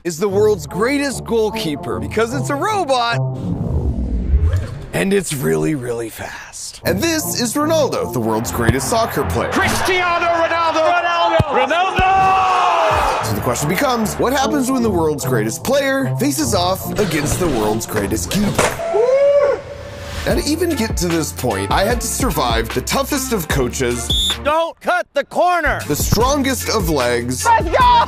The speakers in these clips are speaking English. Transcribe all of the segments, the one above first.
is the world's greatest goalkeeper because it's a robot and it's really, really fast. And this is Ronaldo, the world's greatest soccer player. Cristiano Ronaldo! Ronaldo! So the question becomes, what happens when the world's greatest player faces off against the world's greatest keeper? Now to even get to this point, I had to survive the toughest of coaches. Don't cut the corner! The strongest of legs. Let's go!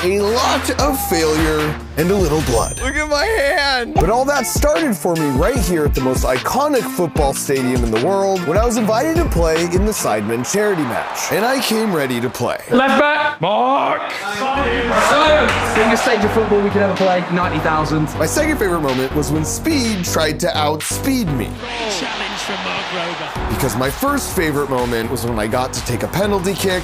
A lot of failure and a little blood. Look at my hand! But all that started for me right here at the most iconic football stadium in the world when I was invited to play in the Sidemen charity match. And I came ready to play. Left back, Mark! Biggest stage of football we could ever play, 90,000. My second favorite moment was when Speed tried to outspeed me. Challenge from Mark Rober. Because my first favorite moment was when I got to take a penalty kick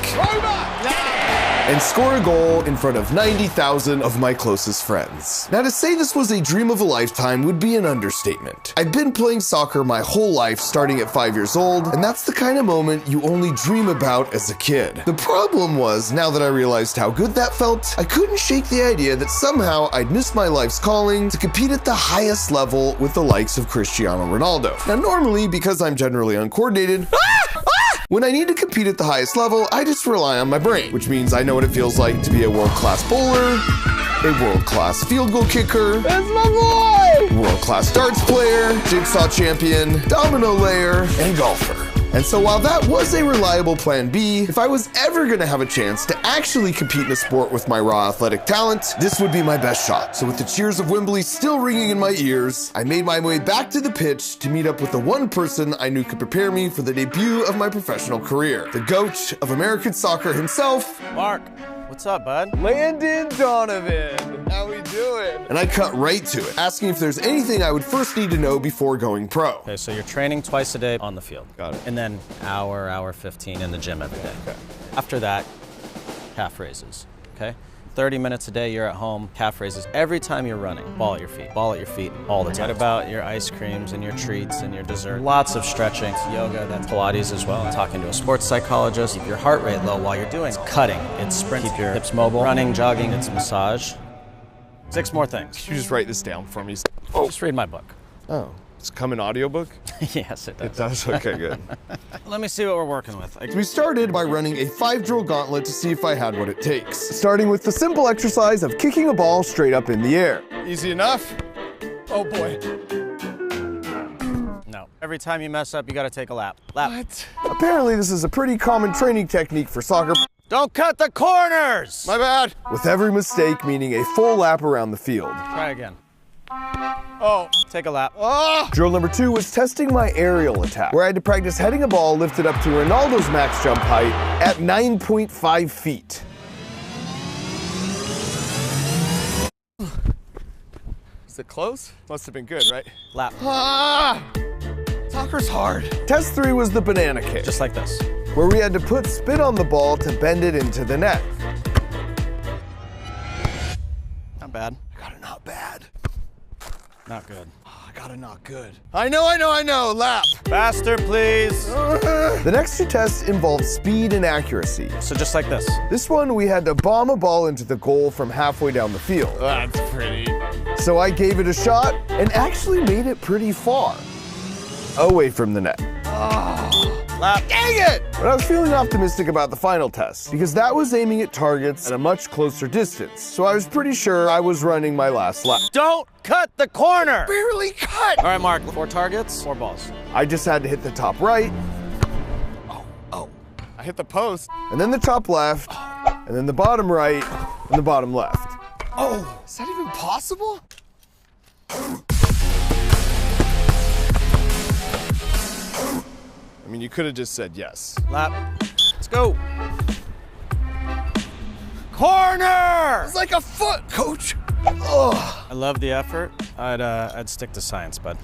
and score a goal in front of 90,000 of my closest friends. Now to say this was a dream of a lifetime would be an understatement. I've been playing soccer my whole life starting at 5 years old, and that's the kind of moment you only dream about as a kid. The problem was, now that I realized how good that felt, I couldn't shake the idea that somehow I'd missed my life's calling to compete at the highest level with the likes of Cristiano Ronaldo. Now normally, because I'm generally uncoordinated, when I need to compete at the highest level, I just rely on my brain, which means I know what it feels like to be a world-class bowler, a world-class field goal kicker, That's my boy! world-class darts player, jigsaw champion, domino layer, and golfer. And so while that was a reliable plan B, if I was ever gonna have a chance to actually compete in a sport with my raw athletic talent, this would be my best shot. So with the cheers of Wembley still ringing in my ears, I made my way back to the pitch to meet up with the one person I knew could prepare me for the debut of my professional career, the GOAT of American soccer himself, Mark, what's up, bud? Landon Donovan. How we doing? And I cut right to it, asking if there's anything I would first need to know before going pro. Okay, so you're training twice a day on the field. Got it. And then hour 15 in the gym every day. Okay. After that, calf raises, okay? 30 minutes a day you're at home, calf raises. Every time you're running, ball at your feet all the time. What about your ice creams and your treats and your dessert? Lots of stretching, yoga, that's Pilates as well. Talking to a sports psychologist, keep your heart rate low while you're doing it. It's cutting, it's sprint, keep your hips mobile, running, jogging, it's massage. 6 more things. Could you just write this down for me? Just read my book. Oh, it's come in audiobook? Yes, it does. It does? Okay, good. Let me see what we're working with. We started by running a 5-drill gauntlet to see if I had what it takes. Starting with the simple exercise of kicking a ball straight up in the air. Easy enough? Oh boy. No. Every time you mess up, you gotta take a lap. What? Apparently this is a pretty common training technique for soccer. Don't cut the corners! My bad. With every mistake meaning a full lap around the field. Try again. Oh. Take a lap. Oh. Drill number 2 was testing my aerial attack, where I had to practice heading a ball lifted up to Ronaldo's max jump height at 9.5 feet. Is it close? Must have been good, right? Lap. Ah! Soccer's hard. Test 3 was the banana kick, Just like this. where we had to put spin on the ball to bend it into the net. Not bad. I got a not bad. Not good. Oh, I got a not good. I know, lap. Faster, please. The next 2 tests involved speed and accuracy. So just like this. This one, we had to bomb a ball into the goal from halfway down the field. That's pretty. So I gave it a shot and actually made it pretty far, away from the net. Lap. Dang it! But I was feeling optimistic about the final test, because that was aiming at targets at a much closer distance. So I was pretty sure I was running my last lap. Don't cut the corner! Barely cut! All right, Mark, 4 targets, 4 balls. I just had to hit the top right. Oh. I hit the post. And then the top left. And then the bottom right. And the bottom left. Oh, is that even possible? I mean, you could have just said yes. Lap. Let's go. Corner! It's like a foot, coach. Oh. I love the effort. I'd stick to science, bud.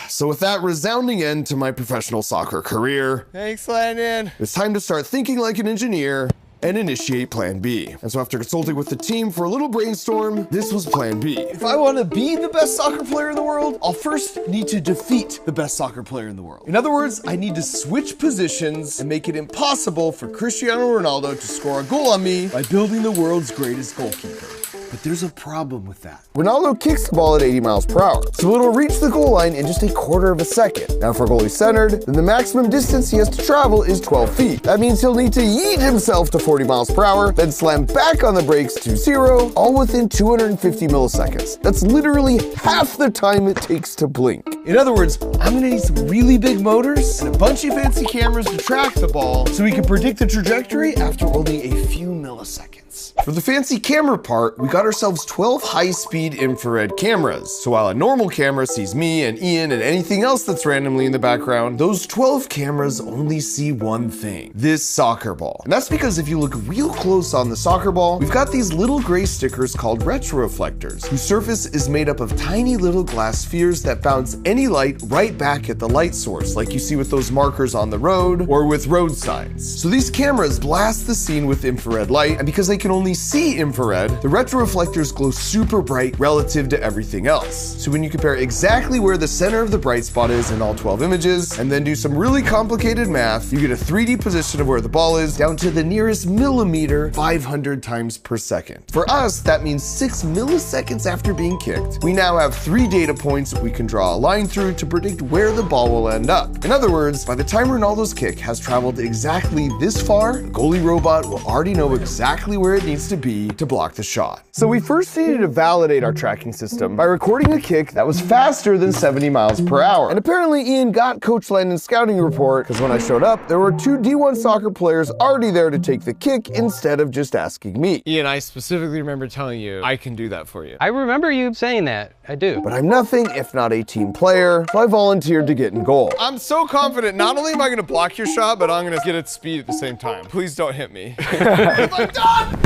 So with that resounding end to my professional soccer career, thanks, Landon. It's time to start thinking like an engineer and initiate plan B. And so after consulting with the team for a little brainstorm, this was plan B. If I want to be the best soccer player in the world, I'll first need to defeat the best soccer player in the world. In other words, I need to switch positions and make it impossible for Cristiano Ronaldo to score a goal on me by building the world's greatest goalkeeper. But there's a problem with that. Ronaldo kicks the ball at 80 miles per hour, so it'll reach the goal line in just a quarter of a second. Now, if our goalie's centered, then the maximum distance he has to travel is 12 feet. That means he'll need to yeet himself to 40 miles per hour, then slam back on the brakes to 0, all within 250 milliseconds. That's literally half the time it takes to blink. In other words, I'm gonna need some really big motors and a bunch of fancy cameras to track the ball so we can predict the trajectory after only a few milliseconds. For the fancy camera part, we got ourselves 12 high-speed infrared cameras. So while a normal camera sees me and Ian and anything else that's randomly in the background, those 12 cameras only see one thing: this soccer ball. And that's because if you look real close on the soccer ball, we've got these little gray stickers called retroreflectors, whose surface is made up of tiny little glass spheres that bounce any light right back at the light source, like you see with those markers on the road or with road signs. So these cameras blast the scene with infrared light, and because they can only see infrared, the retroreflectors glow super bright relative to everything else. So when you compare exactly where the center of the bright spot is in all 12 images, and then do some really complicated math, you get a 3D position of where the ball is down to the nearest millimeter 500 times per second. For us, that means 6 milliseconds after being kicked, we now have 3 data points we can draw a line through to predict where the ball will end up. In other words, by the time Ronaldo's kick has traveled exactly this far, the goalie robot will already know exactly where it needs to be to block the shot. So we first needed to validate our tracking system by recording a kick that was faster than 70 miles per hour. And apparently Ian got Coach Landon's scouting report, because when I showed up, there were 2 D1 soccer players already there to take the kick instead of just asking me. Ian, I specifically remember telling you I can do that for you. I remember you saying that. I do. But I'm nothing if not a team player, so I volunteered to get in goal. I'm so confident, not only am I gonna block your shot, but I'm gonna get its speed at the same time. Please don't hit me. I'm done!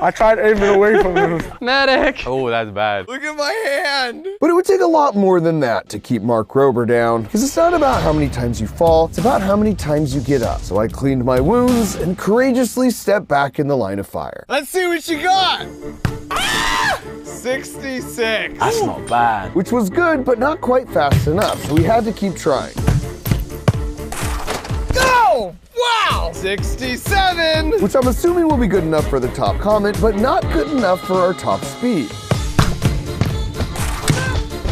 I tried aiming away from him. Medic! Oh, that's bad. Look at my hand! But it would take a lot more than that to keep Mark Rober down, because it's not about how many times you fall, it's about how many times you get up. So I cleaned my wounds and courageously stepped back in the line of fire. Let's see what you got! 66. That's not bad. Which was good, but not quite fast enough, so we had to keep trying. Go! Wow! 67! Which I'm assuming will be good enough for the top comment, but not good enough for our top speed.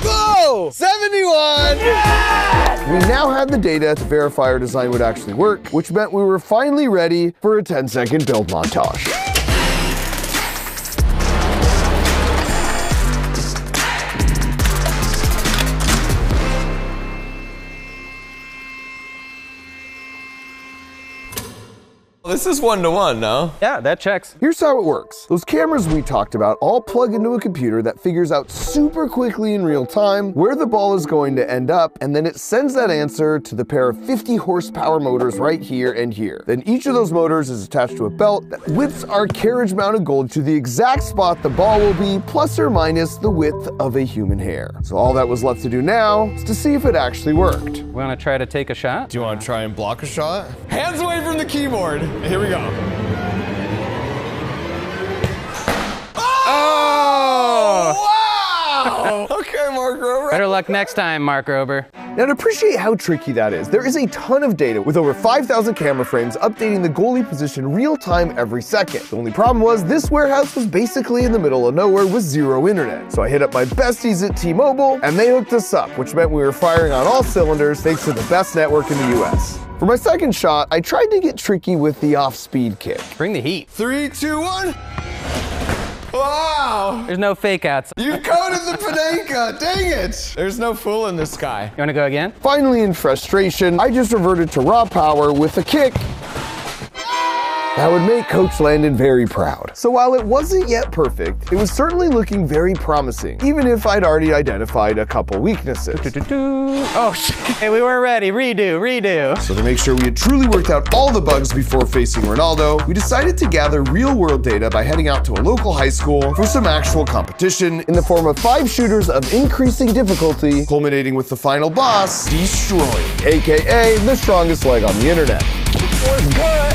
Go! 71! Yes! We now had the data to verify our design would actually work, which meant we were finally ready for a 10-second build montage. This is 1-to-1, no? Yeah, that checks. Here's how it works. Those cameras we talked about all plug into a computer that figures out super quickly in real time where the ball is going to end up, and then it sends that answer to the pair of 50 horsepower motors right here and here. Then each of those motors is attached to a belt that whips our carriage-mounted goal to the exact spot the ball will be, plus or minus the width of a human hair. So all that was left to do now is to see if it actually worked. Want to try to take a shot? Do you want to try and block a shot? Hands away from the keyboard. Here we go. Oh! Wow! Okay, Mark Rober. Better luck next time, Mark Rober. Now, to appreciate how tricky that is, there is a ton of data with over 5,000 camera frames updating the goalie position real time every second. The only problem was this warehouse was basically in the middle of nowhere with zero internet. So I hit up my besties at T-Mobile and they hooked us up, which meant we were firing on all cylinders thanks to the best network in the US. For my second shot, I tried to get tricky with the off-speed kick. Bring the heat. 3, 2, 1. Wow! There's no fake outs. You coated the Panenka! Dang it! There's no fooling this guy. You want to go again? Finally, in frustration, I just reverted to raw power with a kick that would make Coach Landon very proud. So while it wasn't yet perfect, it was certainly looking very promising, even if I'd already identified a couple weaknesses. Oh, shit. Hey, we weren't ready. Redo. So to make sure we had truly worked out all the bugs before facing Ronaldo, we decided to gather real-world data by heading out to a local high school for some actual competition in the form of 5 shooters of increasing difficulty, culminating with the final boss, Destroying, aka the strongest leg on the internet. What's good?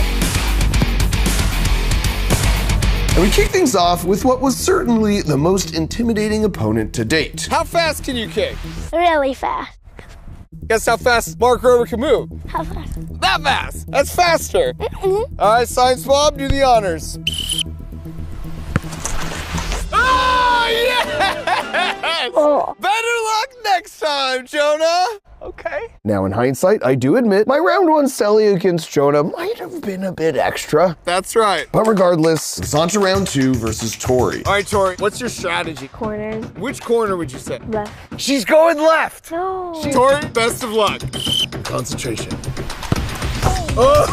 And we kick things off with what was certainly the most intimidating opponent to date. How fast can you kick? Really fast. Guess how fast Mark Rober can move? How fast? That fast! That's faster! All right, Science Bob, do the honors. Oh. Better luck next time, Jonah. Okay. Now in hindsight, I do admit my round one Sally against Jonah might have been a bit extra. That's right. But regardless, it's on to round 2 versus Tori. All right, Tori, what's your strategy? Corners. Which corner would you say? Left. She's going left. No. Tori, best of luck. Concentration. Oh,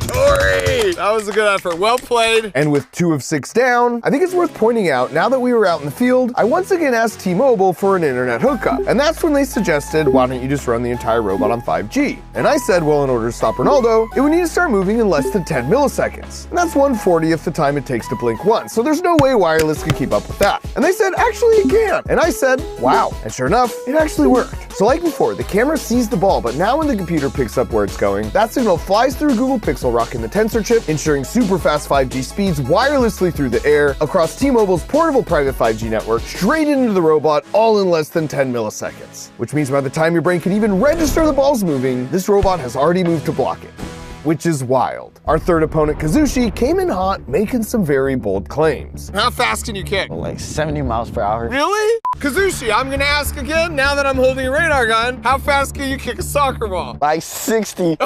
Tori! That was a good effort. Well played. And with 2 of 6 down, I think it's worth pointing out, now that we were out in the field, I once again asked T-Mobile for an internet hookup. And that's when they suggested, why don't you just run the entire robot on 5G? And I said, well, in order to stop Ronaldo, it would need to start moving in less than 10 milliseconds. And that's 1/40th the time it takes to blink once, so there's no way wireless can keep up with that. And they said, actually it can. And I said, wow. And sure enough, it actually worked. So like before, the camera sees the ball, but now when the computer picks up where it's going, that signal flies through Google Pixel Rock in the tensor chip, ensuring super fast 5G speeds wirelessly through the air, across T-Mobile's portable private 5G network, straight into the robot, all in less than 10 milliseconds. Which means by the time your brain can even register the ball's moving, this robot has already moved to block it. Which is wild. Our third opponent, Kazushi, came in hot, making some very bold claims. How fast can you kick? Like 70 miles per hour. Really? Kazushi, I'm gonna ask again, now that I'm holding a radar gun, how fast can you kick a soccer ball? Like 60.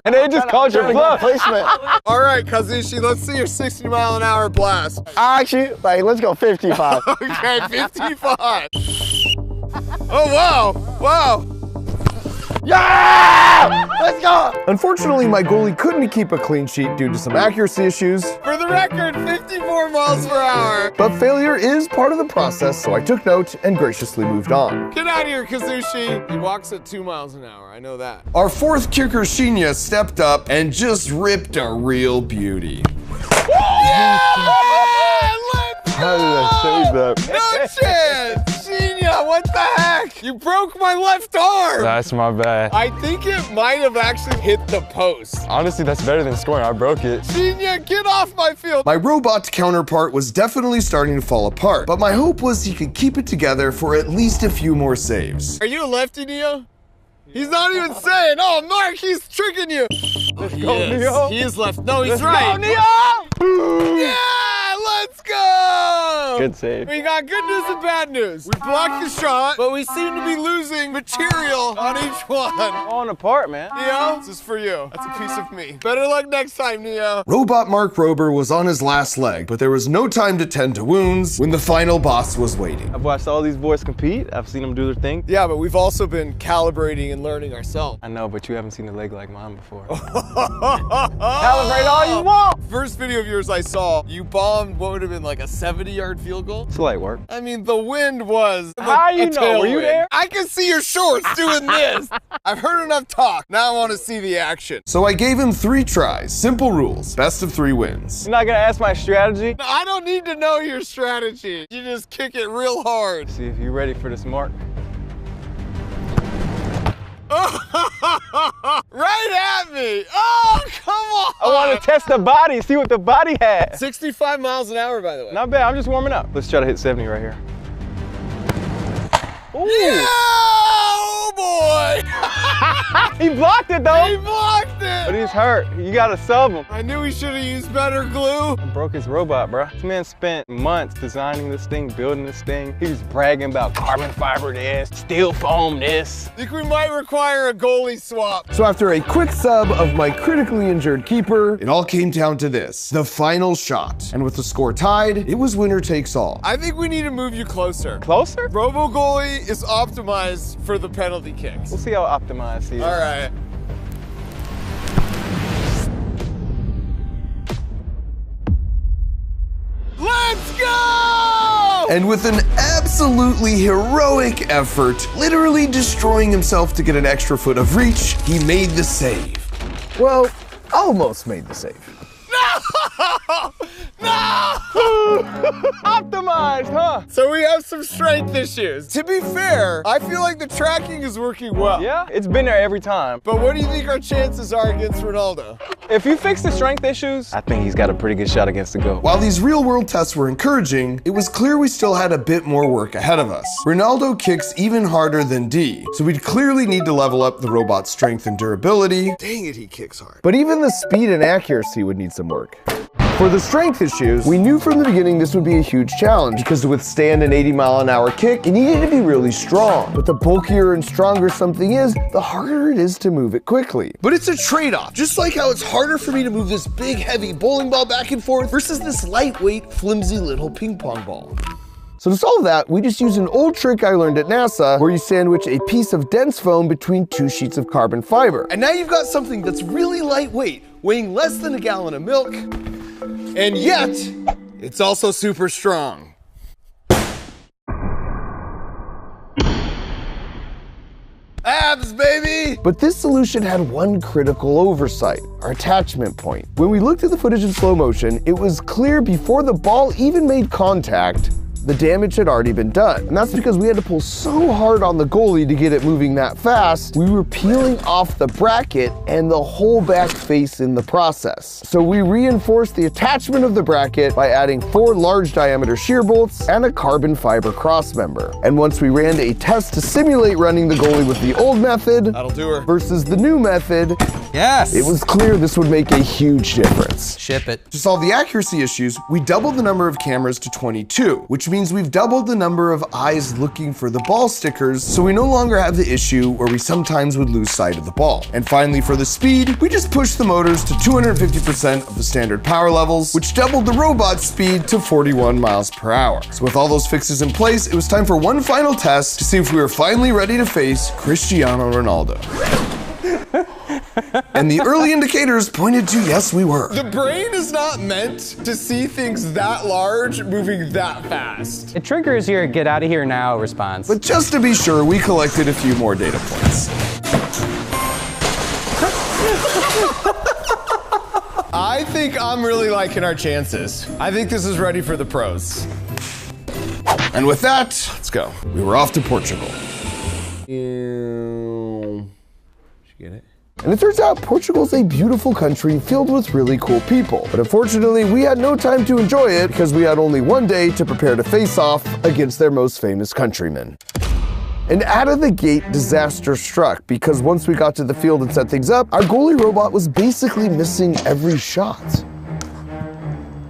And they just called your bluff. Placement. All right, Kazushi, let's see your 60-mile-an-hour blast. Actually, like, let's go 55. Okay, 55. Oh, wow, wow. Yeah! Let's go! Unfortunately, my goalie couldn't keep a clean sheet due to some accuracy issues, For the record, 54 miles per hour. but failure is part of the process, so I took note and graciously moved on. Get out of here, Kazushi. He walks at 2 miles an hour, I know that. Our fourth kicker, Shinya, stepped up and just ripped a real beauty. Yeah! Let's How did I say that? No chance! Shinya, what the heck? You broke my left arm! That's my bad. I think it might have actually hit the post. Honestly, that's better than scoring. I broke it. Shinya, get off my field! My robot counterpart was definitely starting to fall apart, but my hope was he could keep it together for at least a few more saves. Are you a lefty, Neo? He's not even saying. Oh, Mark, he's tricking you. Let's go, Neo. He is left. No, he's Let's right. go, Neo! Yeah, let's go. Good save. We got good news and bad news. We blocked the shot, but we seem to be losing material on each one. Falling apart, man. Neo, this is for you. That's a piece of me. Better luck next time, Neo. Robot Mark Rober was on his last leg, but there was no time to tend to wounds when the final boss was waiting. I've watched all these boys compete. I've seen them do their thing. Yeah, but we've also been calibrating and learning ourselves. I know, but you haven't seen a leg like mine before. Calibrate all you want. First video of yours I saw, you bombed what would have been like a 70-yard field goal. It's light work. I mean, the wind was How you a know? Were you tailwind. there? I can see your shorts doing this. I've heard enough talk. Now I want to see the action. So I gave him 3 tries, simple rules, best of 3 wins. You're not gonna ask my strategy? I don't need to know your strategy. You just kick it real hard. See if you're ready for this, Mark. Right at me. Oh, come on. I want to test the body, see what the body has. 65 miles an hour, by the way. Not bad, I'm just warming up. Let's try to hit 70 right here. Ooh. Yeah, oh boy. He blocked it though. He blocked it. But he's hurt. You gotta sub him. I knew he should have used better glue. I broke his robot, bro. This man spent months designing this thing, building this thing. He was bragging about carbon fiber this, steel foam this. Think we might require a goalie swap. So after a quick sub of my critically injured keeper, it all came down to this, the final shot. And with the score tied, it was winner takes all. I think we need to move you closer. Closer? Robo goalie is optimized for the penalty kicks. We'll see how optimized he is. All right. Let's go! And with an absolutely heroic effort, literally destroying himself to get an extra foot of reach, he made the save. Well, almost made the save. No! No! Optimized, huh? So we have some strength issues. To be fair, I feel like the tracking is working well. Yeah, it's been there every time. But what do you think our chances are against Ronaldo? If you fix the strength issues, I think he's got a pretty good shot against the GOAT. While these real-world tests were encouraging, it was clear we still had a bit more work ahead of us. Ronaldo kicks even harder than D, so we'd clearly need to level up the robot's strength and durability. Dang it, he kicks hard. But even the speed and accuracy would need some work. For the strength issues, we knew from the beginning this would be a huge challenge because to withstand an 80-mile-an-hour kick, it needed to be really strong. But the bulkier and stronger something is, the harder it is to move it quickly. But it's a trade-off, just like how it's harder for me to move this big, heavy bowling ball back and forth versus this lightweight, flimsy little ping pong ball. So to solve that, we just used an old trick I learned at NASA where you sandwich a piece of dense foam between 2 sheets of carbon fiber. And now you've got something that's really lightweight, weighing less than a gallon of milk, and yet, it's also super strong. Abs, baby! But this solution had one critical oversight, our attachment point. When we looked at the footage in slow motion, it was clear before the ball even made contact, the damage had already been done. And that's because we had to pull so hard on the goalie to get it moving that fast, we were peeling off the bracket and the whole back face in the process. So we reinforced the attachment of the bracket by adding 4 large diameter shear bolts and a carbon fiber cross member. And once we ran a test to simulate running the goalie with the old method That'll do her. versus the new method, Yes! it was clear this would make a huge difference. Ship it. To solve the accuracy issues, we doubled the number of cameras to 22, which means we've doubled the number of eyes looking for the ball stickers, so we no longer have the issue where we sometimes would lose sight of the ball. And finally, for the speed, we just pushed the motors to 250% of the standard power levels, which doubled the robot's speed to 41 miles per hour. So with all those fixes in place, it was time for one final test to see if we were finally ready to face Cristiano Ronaldo. And the early indicators pointed to yes, we were. The brain is not meant to see things that large moving that fast. It triggers your get out of here now response. But just to be sure, we collected a few more data points. I think I'm really liking our chances. I think this is ready for the pros. And with that, let's go. We were off to Portugal. Did you get it? And it turns out Portugal's a beautiful country filled with really cool people. But unfortunately, we had no time to enjoy it because we had only one day to prepare to face off against their most famous countrymen. And out of the gate, disaster struck because once we got to the field and set things up, our goalie robot was basically missing every shot.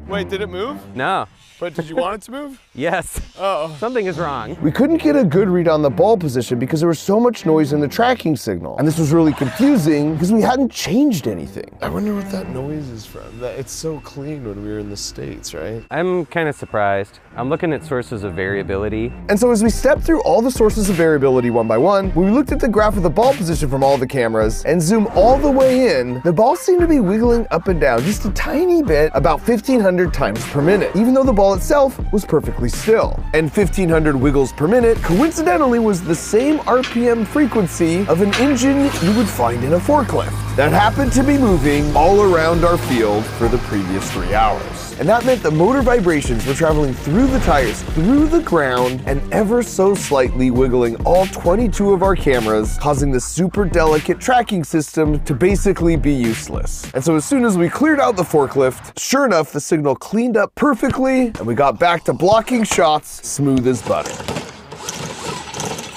Wait, did it move? No. But did you want it to move? Yes. Uh-oh. Something is wrong. We couldn't get a good read on the ball position because there was so much noise in the tracking signal. And this was really confusing because we hadn't changed anything. I wonder what that noise is from. It's so clean when we were in the States, right? I'm kind of surprised. I'm looking at sources of variability. And so as we stepped through all the sources of variability one by one, we looked at the graph of the ball position from all the cameras and zoom all the way in, the ball seemed to be wiggling up and down just a tiny bit, about 1,500 times per minute, even though the ball itself was perfectly still. And 1,500 wiggles per minute coincidentally was the same RPM frequency of an engine you would find in a forklift that happened to be moving all around our field for the previous 3 hours. And that meant the motor vibrations were traveling through the tires, through the ground, and ever so slightly wiggling all 22 of our cameras, causing the super delicate tracking system to basically be useless. And so as soon as we cleared out the forklift, sure enough, the signal cleaned up perfectly, and we got back to blocking shots smooth as butter.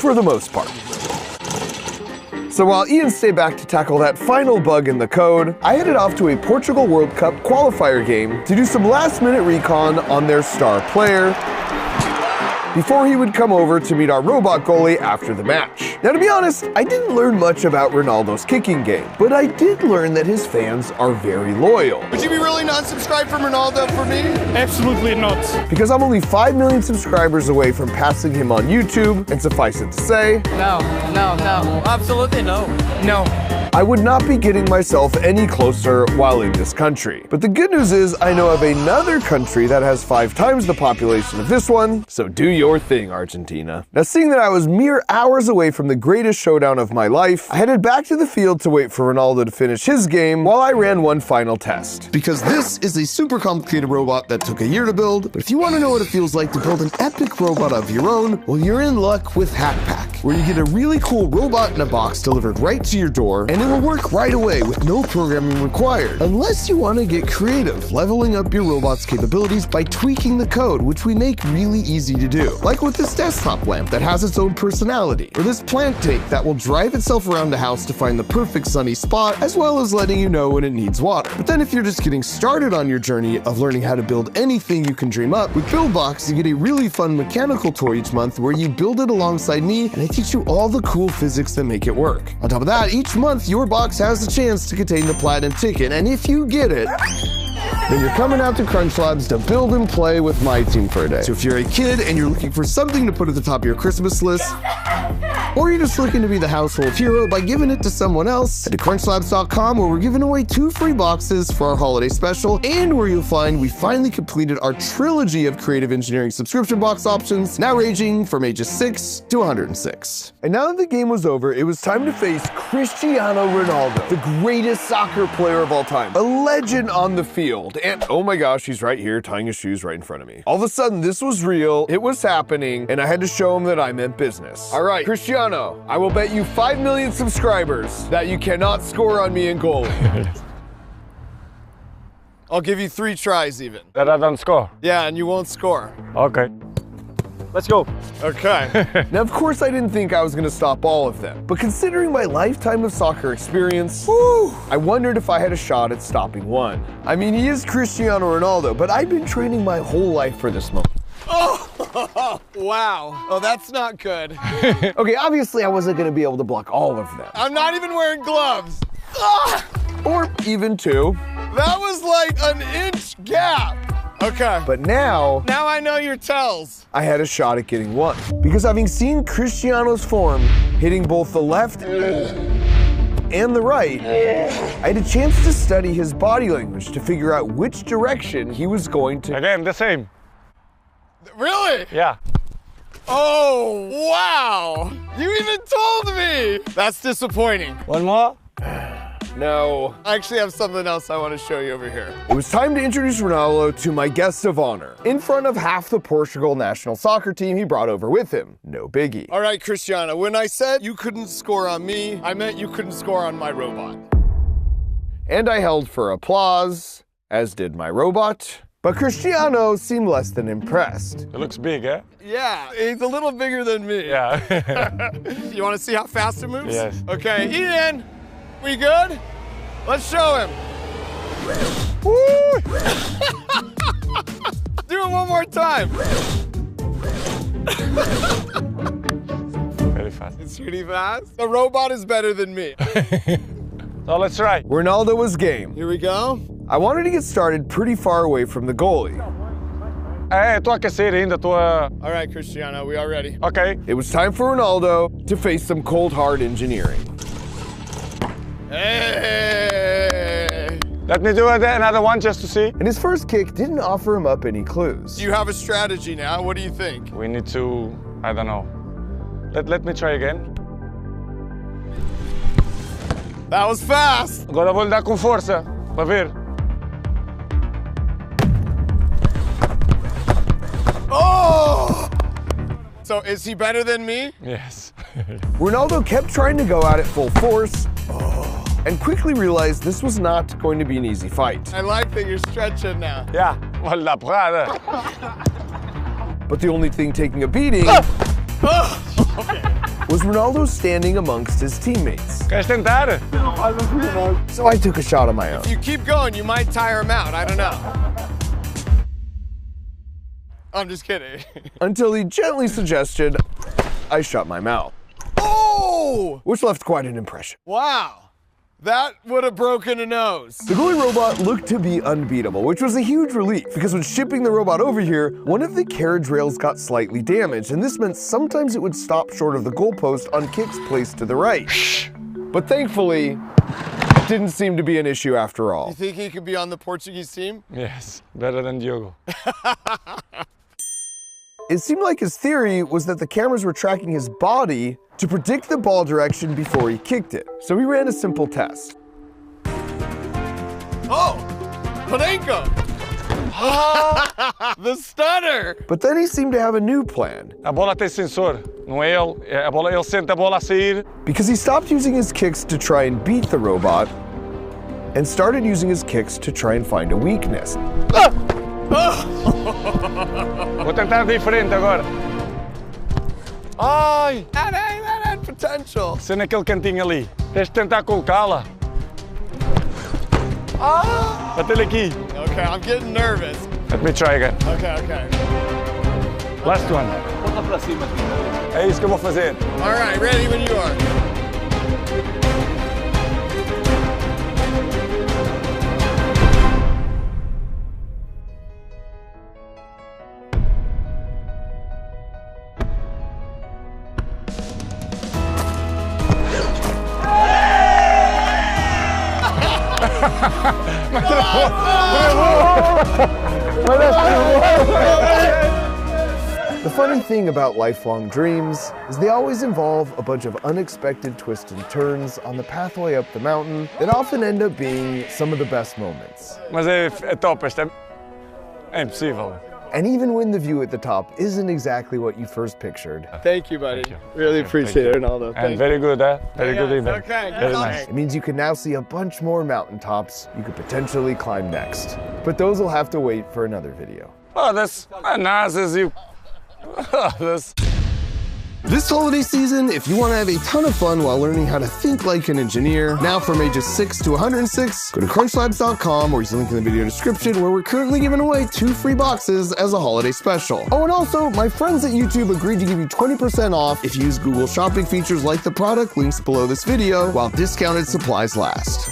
For the most part. So while Ian stayed back to tackle that final bug in the code, I headed off to a Portugal World Cup qualifier game to do some last-minute recon on their star player before he would come over to meet our robot goalie after the match. Now, to be honest, I didn't learn much about Ronaldo's kicking game, but I did learn that his fans are very loyal. Would you be really not subscribed from Ronaldo for me? Absolutely not. Because I'm only 5 million subscribers away from passing him on YouTube, and suffice it to say, No, absolutely no. No. I would not be getting myself any closer while in this country. But the good news is I know of another country that has 5 times the population of this one, so do your thing, Argentina. Now, seeing that I was mere hours away from the greatest showdown of my life, I headed back to the field to wait for Ronaldo to finish his game while I ran one final test. Because this is a super complicated robot that took a year to build, but if you want to know what it feels like to build an epic robot of your own, well, you're in luck with Hack Pack, where you get a really cool robot in a box delivered right to your door, and it will work right away with no programming required, unless you want to get creative, leveling up your robot's capabilities by tweaking the code, which we make really easy to do. too, like with this desktop lamp that has its own personality, or this plant take that will drive itself around the house to find the perfect sunny spot, as well as letting you know when it needs water. But then if you're just getting started on your journey of learning how to build anything you can dream up, with BuildBox you get a really fun mechanical toy each month where you build it alongside me and I teach you all the cool physics that make it work. On top of that, each month your box has the chance to contain the platinum ticket, and if you get it, then you're coming out to Crunch Labs to build and play with my team for a day. So if you're a kid and you're looking for something to put at the top of your Christmas list, or you're just looking to be the household hero by giving it to someone else, head to crunchlabs.com where we're giving away 2 free boxes for our holiday special, and where you'll find we finally completed our trilogy of creative engineering subscription box options, now ranging from ages 6 to 106. And now that the game was over, it was time to face Cristiano Ronaldo, the greatest soccer player of all time, a legend on the field. And oh my gosh, he's right here tying his shoes right in front of me. All of a sudden, this was real, it was happening, and I had to show him that I meant business. All right, Cristiano, I will bet you 5 million subscribers that you cannot score on me in goalie. I'll give you 3 tries even. That I don't score. Yeah, and you won't score. Okay. Let's go. Okay. Now, of course, I didn't think I was gonna stop all of them, but considering my lifetime of soccer experience, whew, I wondered if I had a shot at stopping one. I mean, he is Cristiano Ronaldo, but I've been training my whole life for this moment. Oh, wow. Oh, that's not good. Okay, obviously I wasn't gonna be able to block all of them. I'm not even wearing gloves. Ah! Or even 2. That was like an inch gap. Okay. But now I know your tells. I had a shot at getting 1. Because having seen Cristiano's form hitting both the left and the right, I had a chance to study his body language to figure out which direction he was going to. Again, the same. Really? Yeah. Oh, wow. You even told me. That's disappointing. One more. No. I actually have something else I want to show you over here. It was time to introduce Ronaldo to my guest of honor, in front of half the Portugal national soccer team he brought over with him. No biggie. All right, Cristiano, when I said you couldn't score on me, I meant you couldn't score on my robot. And I held for applause, as did my robot. But Cristiano seemed less than impressed. It looks big, eh? Yeah, he's a little bigger than me. Yeah. You want to see how fast it moves? Yes. Okay, Ian, we good? Let's show him. Woo! Do it one more time. Very fast. It's pretty fast. The robot is better than me. So let's try. Ronaldo was game. Here we go. I wanted to get started pretty far away from the goalie. Tô a aquecer ainda, tô a... All right, Cristiano, we are ready. Okay. It was time for Ronaldo to face some cold hard engineering. Hey! Let me do another one just to see. And his first kick didn't offer him up any clues. You have a strategy now. What do you think? We need to, I don't know. Let me try again. That was fast. Agora vou dar com força, para ver. Oh! So is he better than me? Yes. Ronaldo kept trying to go at it full force, and quickly realized this was not going to be an easy fight. I like that you're stretching now. Yeah, vale la prada. But the only thing taking a beating was Ronaldo standing amongst his teammates. Queres tentar? So I took a shot on my own. If you keep going, you might tire him out. I don't know. I'm just kidding. Until he gently suggested I shut my mouth. Oh! Which left quite an impression. Wow. That would have broken a nose. The goalie robot looked to be unbeatable, which was a huge relief, because when shipping the robot over here, one of the carriage rails got slightly damaged, and this meant sometimes it would stop short of the goalpost on kicks placed to the right. But thankfully, it didn't seem to be an issue after all. You think he could be on the Portuguese team? Yes, better than Diogo. It seemed like his theory was that the cameras were tracking his body to predict the ball direction before he kicked it. So he ran a simple test. Oh! Panenko! The stunner! But then he seemed to have a new plan, A bola tem sensor, não é ele. A bola, ele sente a bola a sair. because he stopped using his kicks to try and beat the robot and started using his kicks to try and find a weakness. Vou tentar diferente agora. Ai! That had potential. Se naquele cantinho ali. Tens de tentar colocá-la. Ah! Bate-lhe aqui. Okay, I'm getting nervous. Let me try again. Okay. Last one. É isso que eu vou fazer. All right, ready when you are. The funny thing about lifelong dreams is they always involve a bunch of unexpected twists and turns on the pathway up the mountain that often end up being some of the best moments. Mas é top, esta é impossível. And even when the view at the top isn't exactly what you first pictured, Thank you, buddy. Really appreciate it, Ronaldo. And very good, eh? Very good evening. Okay, Very good nice. it means you can now see a bunch more mountaintops you could potentially climb next. But those will have to wait for another video. Oh, that's nice as you. That's. This holiday season, if you want to have a ton of fun while learning how to think like an engineer, now from ages 6 to 106, go to crunchlabs.com or use the link in the video description where we're currently giving away 2 free boxes as a holiday special. Oh, and also, my friends at YouTube agreed to give you 20% off if you use Google shopping features like the product links below this video while discounted supplies last.